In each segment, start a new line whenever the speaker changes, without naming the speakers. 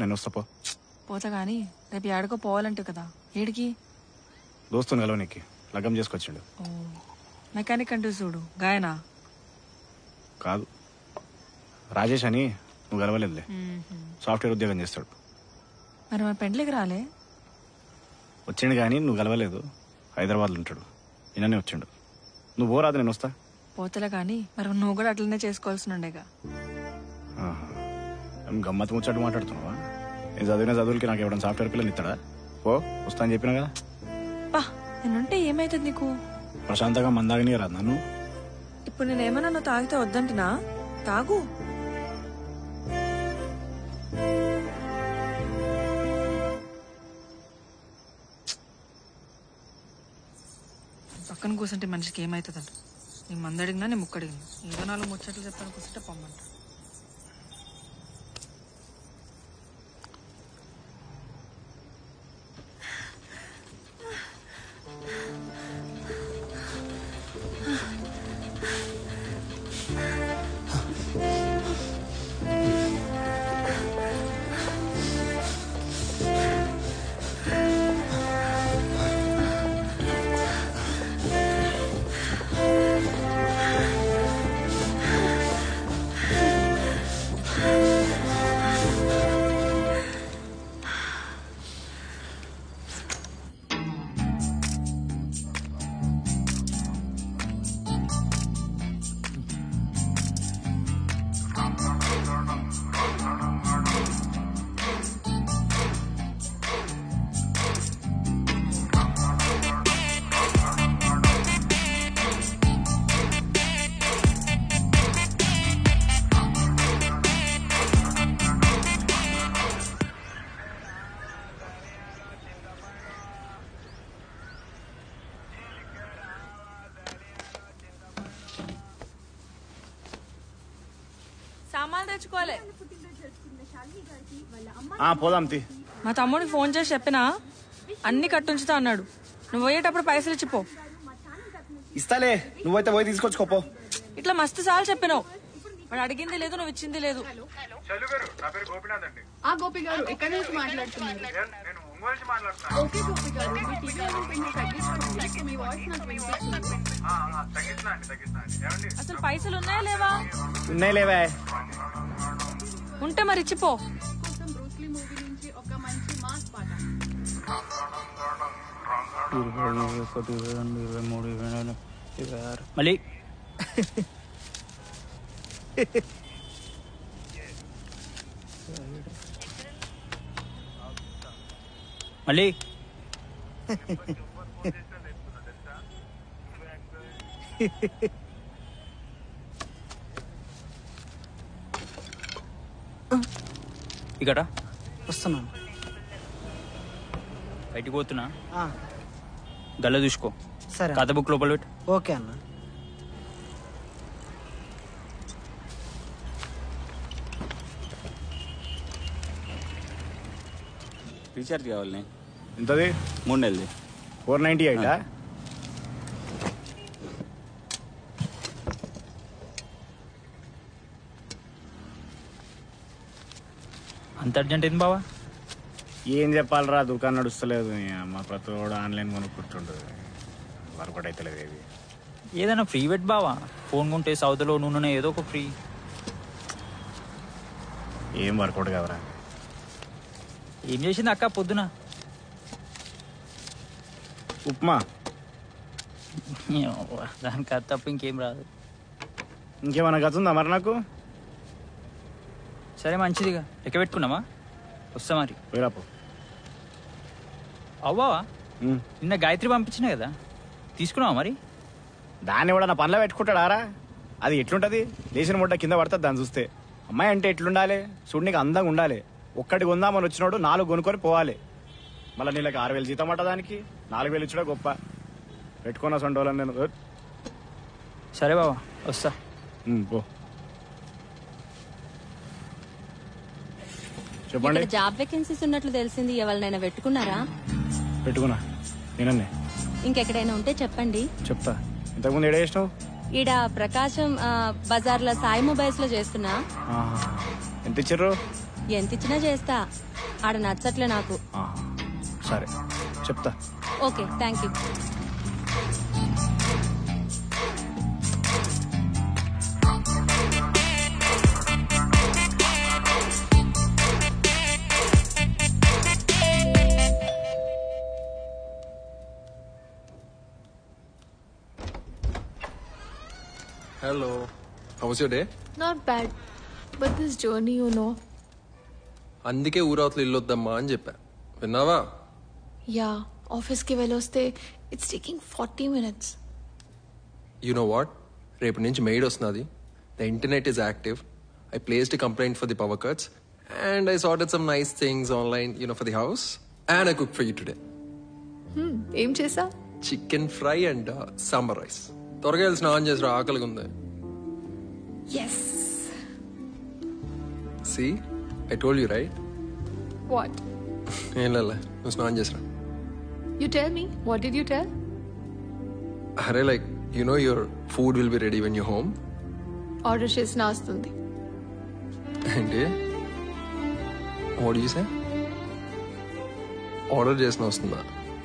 నేను వస్తా పో.
పోతా గానీ రేపు ఏడకో పోవాలంటే కదా. ఏడికి?
దోస్తుని కలవనీకి లగ్గం చేసుకొచ్చిండు.
మెకానిక్ అంటూ చూడు. గాయనా?
కాదు, రాజేష్ అని. నువ్వు కలవలేదులే. సాఫ్ట్వేర్ ఉద్యోగం చేస్తాడు.
మరి మన పెండ్లికి రాలే?
వచ్చిండు కానీ నువ్వు కలవలేదు. హైదరాబాద్లో ఉంటాడు. నిన్ననే వచ్చిండు. నువ్వు పోరాదు, నేను వస్తా.
పోతలే కానీ మరి నువ్వు కూడా అట్లనే చేసుకోవాల్సి ఉండేగా.
గమ్మత్తు ముచ్చట్టు మాట్లాడుతున్నావా? నేను చదివిన చదువులకి నాకు ఎవరైనా సాఫ్ట్వేర్ పిల్లలు ఇస్తాడా? పో, వస్తా అని చెప్పినా కదా.
నేనుంటే ఏమైతుంది నీకు?
ప్రశాంతంగా మందాగని రాదు నన్ను.
ఇప్పుడు నేనేమన్నా నువ్వు తాగితే వద్దంటున్నా? తాగు. పక్కన కూర్చుంటే మనిషికి ఏమైతుందంట. నీ మంది అడిగినా నీ ముక్క అడిగినా ఏదో 4 ముచ్చట్లు చెప్తాను కూర్చుంటే పొమ్మంట. సామాన్లు తెచ్చుకోవాలి.
పోదాం.
మా తమ్ముడికి ఫోన్ చేసి చెప్పినా అన్ని కట్టుంచుతా అన్నాడు. నువ్వు పోయేటప్పుడు పైసలు ఇచ్చిపో.
ఇస్తాలే, నువ్వైతే పోయి తీసుకొచ్చుకోపో.
ఇట్లా మస్తు సార్లు చెప్పినావు. వాడు అడిగింది లేదు, నువ్వు ఇచ్చింది లేదు.
గోపి గారు ఎక్కడి నుంచి మాట్లాడుతున్నారు? ఓకే గోపి గారు, మీ టీవీ తగ్గించుకోండి. మీ వాయిస్ నాకు వినిపిస్తుంది.
అసలు పైసలు ఉన్నాయా లేవా?
ఉన్నాయి లేవా?
ఉంటే మరి ఇచ్చిపో.
బ్రూస్లీ మూవీ నుంచి ఒక మంచి మాస్ పాట.
21, 22, 23, 24, 26. మళ్ళీ మళ్ళీ ఇక్కడ
వస్తున్నాను.
బయటికి పోతున్నా, గల్ల చూసుకో.
సరే,
కథ బుక్ లోపల పెట్టు.
ఓకే అన్న.
రీఛార్జ్ కావాలి.
ఎంతది?
3 నెలది.
498.
అంత అర్జెంట్ ఏంది బావా?
ఏం చెప్పాలరా, దుకాణం నడుస్తలేదు. మా ప్రతి కూడా ఆన్లైన్ కొనుక్కుంటుండదు. వర్కౌట్ అవుతలేదు. ఏది
ఏదైనా ఫ్రీ పెట్ బావా. ఫోన్ కొంటే సౌదలో నూనె ఏదో ఒక ఫ్రీ.
ఏం వర్కౌట్ కదరా.
ఏం చేసింది అక్క పొద్దున?
ఉప్మా.
దానికి అది తప్ప ఇంకేం రాదు.
ఇంకేమన్నా గతుందా మరి నాకు?
సరే మంచిదిగా లెక్క పెట్టుకున్నామా? వస్తా మరి.
పోయిరాపో.
అవ్వవా, నిన్న గాయత్రి పంపించినా కదా, తీసుకున్నావా మరి?
దాన్ని కూడా నా పనిలో పెట్టుకుంటాడారా? అది ఎట్లుంటది? లేచిన ముడ్డ కింద పడుతుంది దాన్ని చూస్తే. అమ్మాయి అంటే ఎట్లుండాలి? చూడు, నీకు అందంగా ఉండాలి. ఒక్కటి కొందామని వచ్చినాడు 4 కొనుక్కొని పోవాలి. మళ్ళీ నీళ్ళకి 6,000 జీతం అట్ట, దానికి 4,000 ఇచ్చడా గొప్ప. పెట్టుకున్నా సొంటోళ్ళని నేను.
సరే బావా, వస్తా.
పో. చెప్పండి.
జాబ్ వేకెన్సీస్ ఉన్నట్లు తెలిసింది. ఎవరినైనా పెట్టుకున్నారా?
పెట్టుకున్నా నేనన్నే.
ఇంకెక్కడైనా ఉంటే చెప్పండి.
చెప్తా. ఇంతకుముందు ఏడ చేసినావు?
ఈడ ప్రకాశం బజార్ లో సాయి మొబైల్స్ లో చేస్తున్నా.
ఎంత ఇచ్చారు?
ఎంత ఇచ్చినా చేస్తా. ఆడ నచ్చట్లే నాకు.
ఆహా. సరే చెప్తా.
Okay, thank you.
Hello. How was your day?
Not bad. But this journey, you know.
అందుకే ఊరవతలు ఇల్లు వద్దమ్మా అని చెప్పా, విన్నావా?
Yeah, office కి వెళ్ళొస్తే it's taking 40 minutes.
You know what? రేపు నుంచి మెయిడ్ వస్తున్నది. The internet is active. I placed a complaint for the power cuts and I sorted some nice things online, for the house. And I cooked for you today.
ఏం చేసా?
Chicken fry and sambar rice. త్వరగా వెళ్ళి స్నానం చేసిరా, ఆకలిగా ఉంది.
Yes.
See? I told you, right?
What?
ఏం లేలే, నువ్వు స్నానం చేసిరా.
You tell me. What did you tell?
అరే like your food will be ready when you're home.
Order చేసిన వస్తుంది.
ఏంటి? What do you say? Order చేసిన వస్తుందా?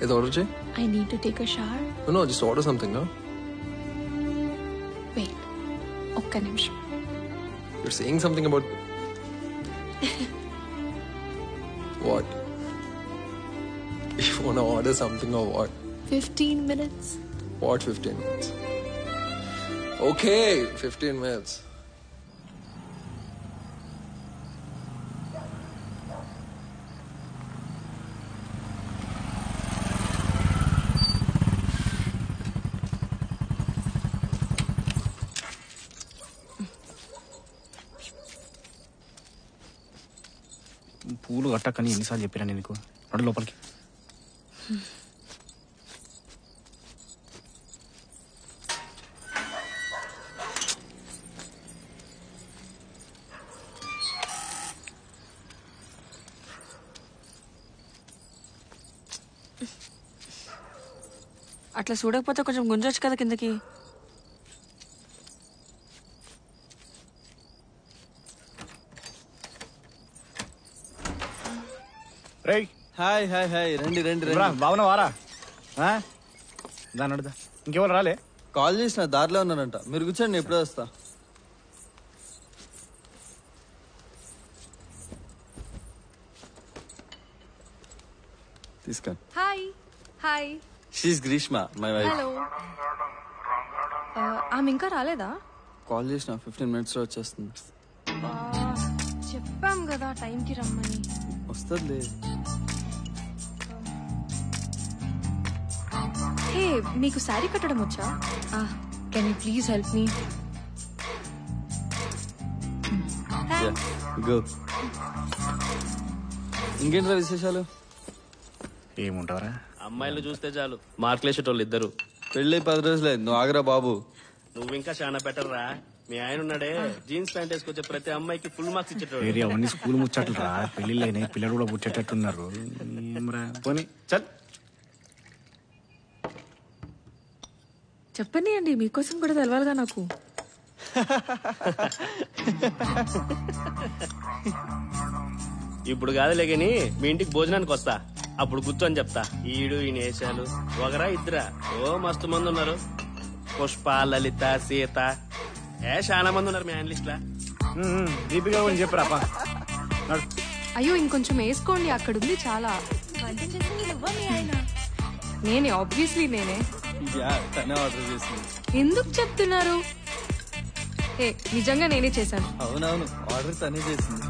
ఏదో ఆర్డర్ చేయి.
I need to take a shower.
No, just order something, no?
Wait. ఒక్క నిమిషం.
You're saying something about... What? You want to order something or what?
15 minutes.
What 15 minutes? Okay, 15 minutes.
పూలు కట్టకని ఎన్నిసార్లు చెప్పినా నీకు. నడు లోపలికి.
అట్లా చూడకపోతే కొంచెం గుంజొచ్చు కదా కిందకి.
రేయ్
హాయ్ హాయ్ హాయ్, రండి రండి
రా,
రండి.
బాగున్నావారా? దాని అడుదా. ఇంకెవరు రాలే?
కాల్ చేసిన, దారిలో ఉన్నానంట. మీరు కూర్చోండి, ఎప్పుడే వస్తా. తీసుకోండి.
Hi. Hi.
She's Greeshma, my wife.
Hello. ఆమె ఇంకా రాలేదా?
కాల్ చేసిన, 15 minutes లో వచ్చేస్తుంది.
చెప్పాం కదా టైంకి రమ్మని.
వస్తుందిలే.
హే, మీకు శారీ కట్టడం వచ్చా? Can you please help me?
Go. ఇంకేంట్రా విశేషాలు?
ఏముంటావరా?
అమ్మాయిలు చూస్తే చాలు మార్కులేసేటోళ్ళు ఇద్దరు.
పెళ్ళి 10 రోజులే, నువ్వు ఆగరా బాబు.
నువ్వు ఇంకా చాలా బెటర్ రా. మీ ఆయన ఉన్నాడే, జీన్స్ ప్యాంట్ వేసుకొచ్చే ప్రతి అమ్మాయికి ఫుల్ మార్క్స్ ఇచ్చేటోడు.
ఏరియా అవన్నీ స్కూల్ ముచ్చట్లు రా. పెళ్లిళ్ళైనా పిల్లలు కూడా పుట్టేటట్టున్నారు. పోనీ చల్.
చెప్పండి అండి, మీకోసం కూడా తెలవాలిగా నాకు.
ఇప్పుడు కాదులే గాని మీ ఇంటికి భోజనానికి వస్తా, అప్పుడు కూర్చొని చెప్తా. ఈడు ఈయన వేసాలు ఒకరా ఇద్దరా? ఓ మస్తు మంది ఉన్నారు. పుష్ప, లలిత, సీత, చాలా మంది ఉన్నారు మీ ఆయన లిస్ట్ లా.
దీపిక గురించి చెప్పురాపా.
అయ్యో, ఇంకొంచెం వేసుకోండి, అక్కడుంది చాలా. నేనే, ఆబ్వియస్లీ నేనే.
తనే ఆర్డర్ చేసింది.
ఎందుకు చెప్తున్నారు? నిజంగా నేనే చేశాను.
అవునవును, ఆర్డర్ తనే చేసింది.